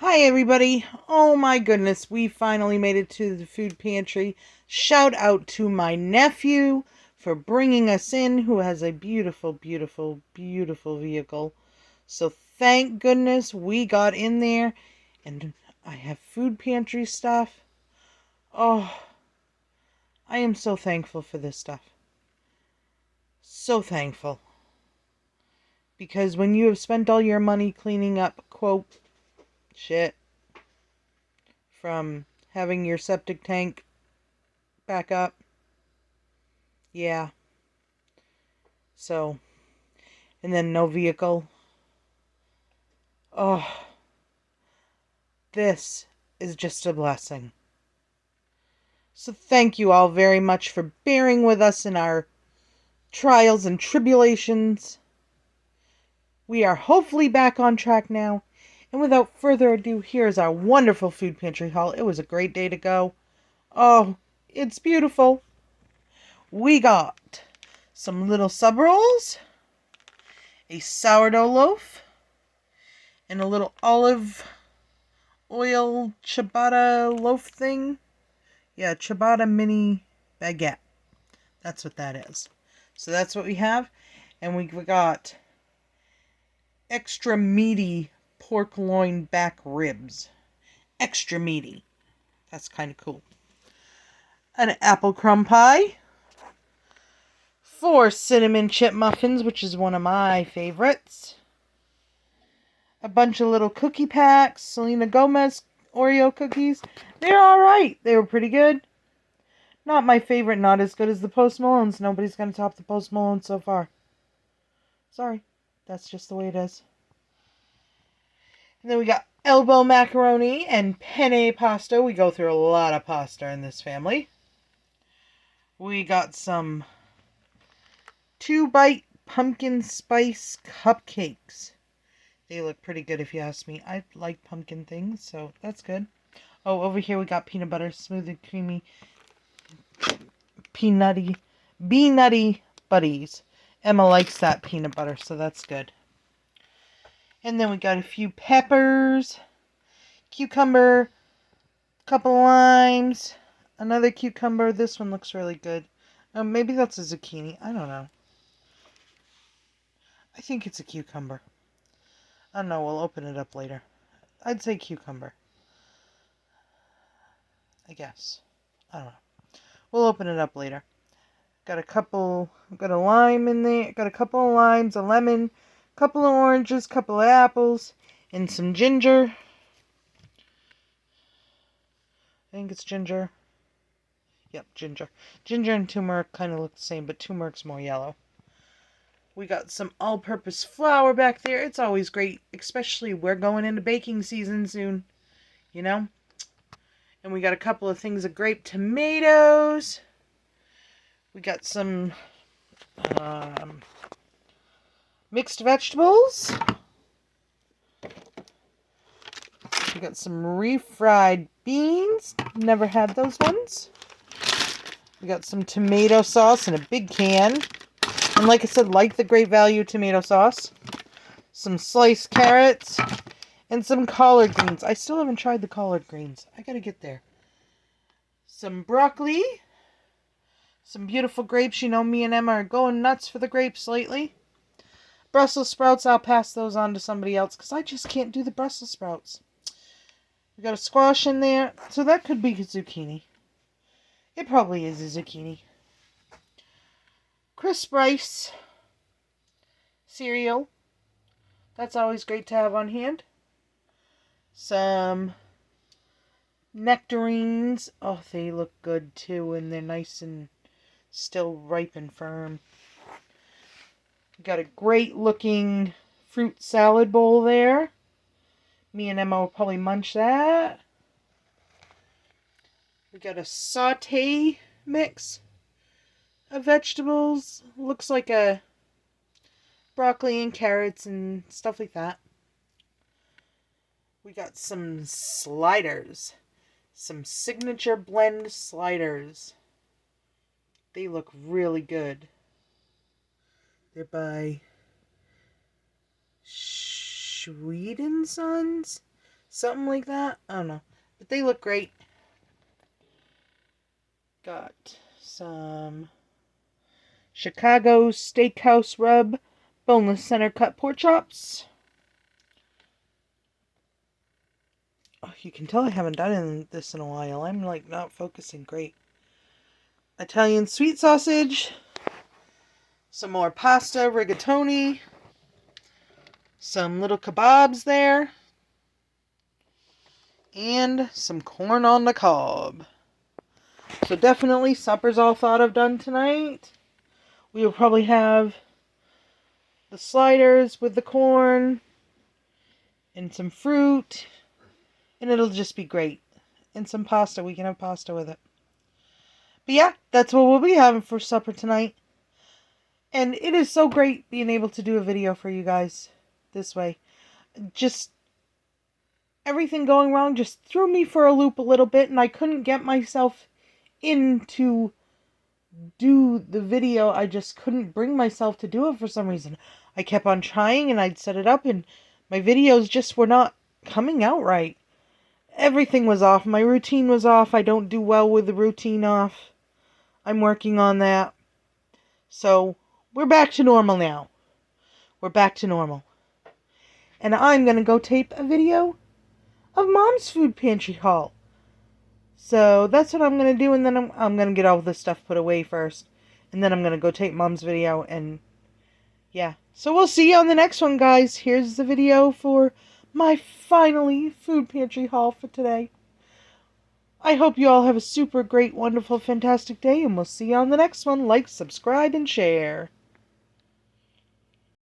Hi, everybody. Oh my goodness, we finally made it to the food pantry. Shout out to my nephew for bringing us in, who has a beautiful, beautiful, beautiful vehicle. So thank goodness we got in there and I have food pantry stuff. Oh, I am so thankful for this stuff. So thankful. Because when you have spent all your money cleaning up, quote, shit, from having your septic tank back up, yeah. So, and then no vehicle. Oh, this is just a blessing. So thank you all very much for bearing with us in our trials and tribulations. We are hopefully back on track now. And without further ado, here's our wonderful food pantry haul. It was a great day to go. Oh, it's beautiful. We got some little sub rolls, a sourdough loaf, and a little olive oil ciabatta loaf thing. Yeah, ciabatta mini baguette. That's what that is. So that's what we have. And we got extra meaty pork loin back ribs. Extra meaty. That's kind of cool. An apple crumb pie. 4 cinnamon chip muffins, which is one of my favorites. A bunch of little cookie packs. Selena Gomez Oreo cookies. They're alright. They were pretty good. Not my favorite, not as good as the Post Malones. Nobody's going to top the Post Malone so far. Sorry. That's just the way it is. And then we got elbow macaroni and penne pasta. We go through a lot of pasta in this family. We got some 2-bite pumpkin spice cupcakes. They look pretty good if you ask me. I like pumpkin things, so that's good. Oh, over here we got peanut butter, smooth and creamy, bee nutty buddies. Emma likes that peanut butter, so that's good. And then we got a few peppers, cucumber, couple limes, another cucumber. This one looks really good. Maybe that's a zucchini. I don't know. I think it's a cucumber. I don't know. We'll open it up later. I'd say cucumber. I guess. I don't know. We'll open it up later. Got a lime in there. Got a couple of limes, a lemon, couple of oranges, couple of apples, and some ginger. I think it's ginger. Yep, ginger. Ginger and turmeric kind of look the same, but turmeric's more yellow. We got some all-purpose flour back there. It's always great, especially we're going into baking season soon, you know? And we got a couple of things of grape tomatoes. We got some mixed vegetables. We got some refried beans. Never had those ones. We got some tomato sauce in a big can. And like I said, like the Great Value tomato sauce. Some sliced carrots. And some collard greens. I still haven't tried the collard greens. I gotta get there. Some broccoli. Some beautiful grapes. You know, me and Emma are going nuts for the grapes lately. Brussels sprouts. I'll pass those on to somebody else because I just can't do the Brussels sprouts. We got a squash in there. So that could be a zucchini. It probably is a zucchini. Crisp rice. Cereal. That's always great to have on hand. Some nectarines. Oh, they look good too, and they're nice and still ripe and firm. Got a great looking fruit salad bowl there. Me and Emma will probably munch that. We got a saute mix of vegetables. Looks like a broccoli and carrots and stuff like that. We got some sliders. Some signature blend sliders. They look really good. They're by Sweet and Sons. Something like that. I don't know. But they look great. Got some Chicago Steakhouse Rub boneless center cut pork chops. Oh, you can tell I haven't done this in a while. I'm like not focusing great. Italian sweet sausage. Some more pasta rigatoni. Some little kebabs there. And some corn on the cob. So definitely supper's all thought of done tonight. We will probably have the sliders with the corn and some fruit. And it'll just be great. And some pasta. We can have pasta with it. But yeah, that's what we'll be having for supper tonight. And it is so great being able to do a video for you guys this way. Just everything going wrong just threw me for a loop a little bit, and I couldn't get myself into do the video. I just couldn't bring myself to do it for some reason. I kept on trying, and I'd set it up, and my videos just were not coming out right. Everything was off. My routine was off. I don't do well with the routine off. I'm working on that. So, we're back to normal now. We're back to normal. And I'm going to go tape a video of Mom's food pantry haul. So, that's what I'm going to do, and then I'm going to get all this stuff put away first. And then I'm going to go tape Mom's video, and yeah. So, we'll see you on the next one, guys. Here's the video for my finally food pantry haul for today. I hope you all have a super great, wonderful, fantastic day, and we'll see you on the next one. Like, subscribe, and share.